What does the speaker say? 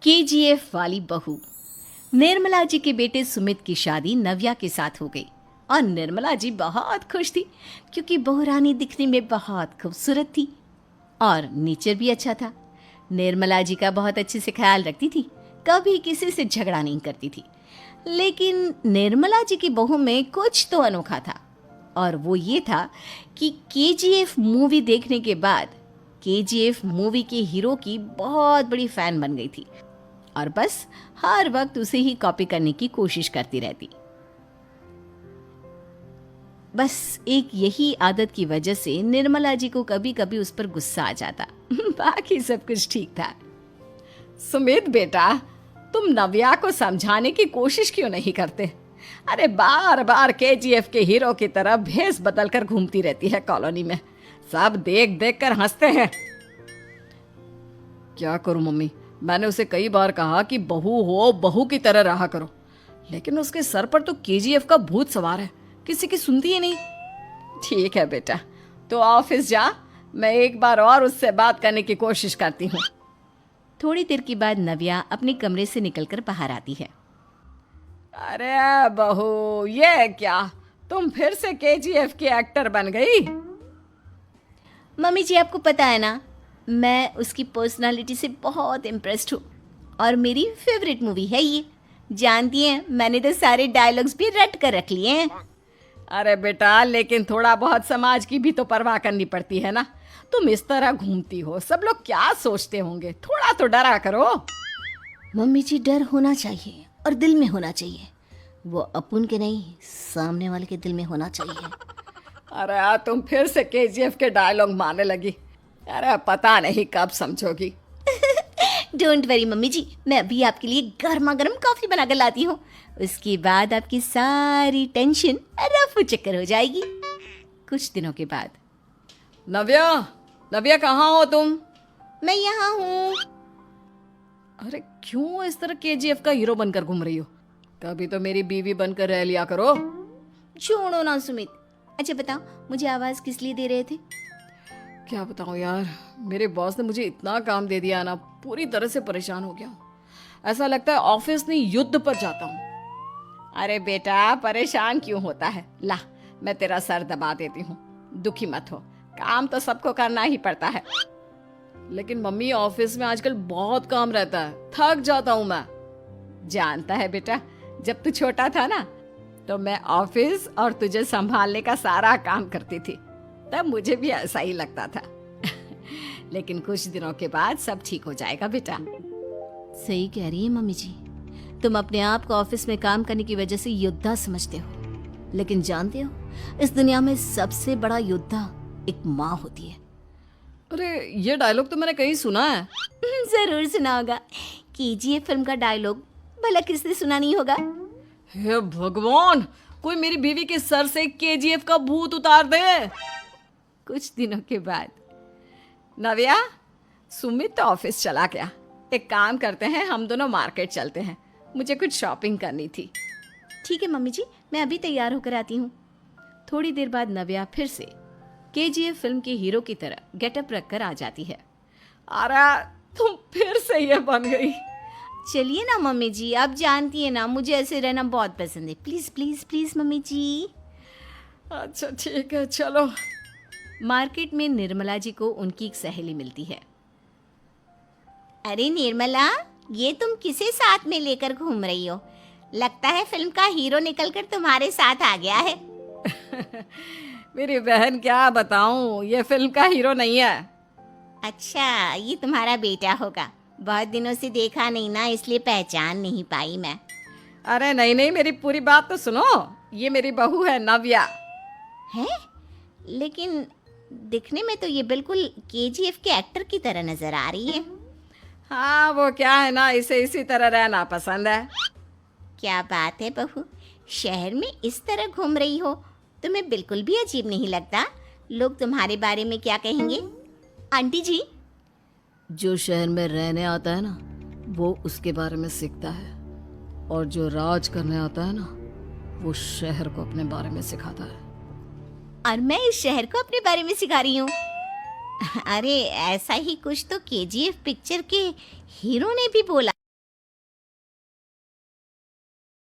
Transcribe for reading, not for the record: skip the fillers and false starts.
KGF वाली बहू। निर्मला जी के बेटे सुमित की शादी नव्या के साथ हो गई और निर्मला जी बहुत खुश थी क्योंकि बहू रानी दिखने में बहुत खूबसूरत थी और नेचर भी अच्छा था। निर्मला जी का बहुत अच्छे से ख्याल रखती थी, कभी किसी से झगड़ा नहीं करती थी। लेकिन निर्मला जी की बहू में कुछ तो अनोखा था और वो ये था कि केजीएफ मूवी देखने के बाद केजीएफ मूवी के हीरो की बहुत बड़ी फैन बन गई थी और बस हर वक्त उसे ही कॉपी करने की कोशिश करती रहती। बस एक यही आदत की वजह से निर्मला जी को कभी कभी उस पर गुस्सा आ जाता। बाकी सब कुछ ठीक था। सुमित बेटा, तुम नव्या को समझाने की कोशिश क्यों नहीं करते? अरे बार बार केजीएफ के हीरो की तरह भेस बदल कर घूमती रहती है कॉलोनी में। सब देख देख कर हंसते हैं। क्या करूं मम्मी, मैंने उसे कई बार कहा कि बहू हो, बहू की तरह रहा करो, लेकिन उसके सर पर तो केजीएफ का भूत सवार है, किसी की सुनती ही नहीं। ठीक है बेटा, तो ऑफिस जा, मैं एक बार और उससे बात करने की कोशिश करती हूँ। थोड़ी देर के बाद नव्या अपने कमरे से निकलकर बाहर आती है। अरे बहू, ये क्या, तुम फिर से केजीएफ की एक्टर बन गई? मम्मी जी, आपको पता है ना, मैं उसकी पर्सनालिटी से बहुत इम्प्रेस्ड हूँ और मेरी फेवरेट मूवी है ये। जानती हैं, मैंने तो सारे डायलॉग्स भी रट कर रख लिए हैं। अरे बेटा, लेकिन थोड़ा बहुत समाज की भी तो परवाह करनी पड़ती है ना। तुम इस तरह घूमती हो, सब लोग क्या सोचते होंगे, थोड़ा तो डरा करो। मम्मी जी, डर होना चाहिए और दिल में होना चाहिए। वो अपुन के नहीं, सामने वाले के दिल में होना चाहिए। अरे यार, तुम फिर से केजीएफ के डायलॉग मारने लगी। अरे पता नहीं कब समझोगी। डोंट वरी मम्मी जी, मैं अभी आपके लिए गर्मा गर्म कॉफी बना कर लाती हूँ। उसके बाद आपकी सारी टेंशन रफू चक्कर हो जाएगी। कुछ दिनों के बाद। नव्या, नव्या कहाँ हो तुम? मैं यहाँ हूँ। अरे क्यों इस तरह केजीएफ का हीरो बनकर घूम रही हो? कभी तो मेरी बीवी बनकर रह लिया करो। छोड़ो ना सुमित। अच्छा बताओ, मुझे आवाज किस लिए दे रहे थे? क्या बताऊं यार, मेरे बॉस ने मुझे इतना काम दे दिया ना, पूरी तरह से परेशान हो गया हूँ। ऐसा लगता है ऑफिस नहीं, युद्ध पर जाता हूँ। अरे बेटा, परेशान क्यों होता है? ला, मैं तेरा सर दबा देती हूँ, दुखी मत हो। काम तो सबको करना ही पड़ता है। लेकिन मम्मी, ऑफिस में आजकल बहुत काम रहता है, थक जाता हूँ मैं। जानता है बेटा, जब तू छोटा था ना, तो मैं ऑफिस और तुझे संभालने का सारा काम करती थी, तब मुझे भी ऐसा ही लगता था। लेकिन कुछ दिनों के बाद सब ठीक हो जाएगा बेटा। सही कह रही है मम्मी जी, तुम अपने आप को ऑफिस में काम करने की वजह से योद्धा समझते हो, लेकिन जानते हो, इस दुनिया में सबसे बड़ा योद्धा एक माँ होती है। अरे ये डायलॉग तो मैंने कहीं सुना है। जरूर सुना होगा। केजीएफ फिल्म का डायलॉग भला किसने सुना नहीं होगा? हे भगवान, कोई मेरी बीवी के सर से केजीएफ का भूत उतार दे। कुछ दिनों के बाद। नव्या, सुमित तो ऑफिस चला गया। एक काम करते हैं, हम दोनों मार्केट चलते हैं, मुझे कुछ शॉपिंग करनी थी। ठीक है मम्मी जी, मैं अभी तैयार होकर आती हूँ। थोड़ी देर बाद नव्या फिर से केजीएफ फिल्म के हीरो की तरह गेटअप रखकर आ जाती है। अरे तुम फिर से ये बन गई। चलिए ना मम्मी जी, आप जानती है ना, मुझे ऐसे रहना बहुत पसंद है। प्लीज प्लीज प्लीज मम्मी जी। अच्छा ठीक है, चलो। मार्केट में निर्मला जी को उनकी एक सहेली मिलती है। अरे निर्मला, ये तुम किसे साथ में लेकर घूम रही हो? लगता है फिल्म का हीरो निकलकर तुम्हारे साथ आ गया है। मेरी बहन, क्या बताऊं, ये फिल्म का हीरो नहीं है। अच्छा, ये तुम्हारा बेटा होगा। बहुत दिनों से देखा नहीं ना, इसलिए पहचान नहीं पाई मैं। अरे नहीं नहीं, मेरी पूरी बात तो सुनो। ये मेरी बहू है नव्या। है? लेकिन दिखने में तो ये बिल्कुल केजीएफ के एक्टर की तरह नजर आ रही है। हाँ, वो क्या है ना, इसे इसी तरह रहना पसंद है। क्या बात है बहू, शहर में इस तरह घूम रही हो, तुम्हें बिल्कुल भी अजीब नहीं लगता? लोग तुम्हारे बारे में क्या कहेंगे? आंटी जी, जो शहर में रहने आता है ना, वो उसके बारे में सीखता है, और जो राज करने आता है ना, वो शहर को अपने बारे में सिखाता है। और मैं इस शहर को अपने बारे में सिखा रही हूँ। अरे ऐसा ही कुछ तो केजीएफ पिक्चर के हीरो ने भी बोला।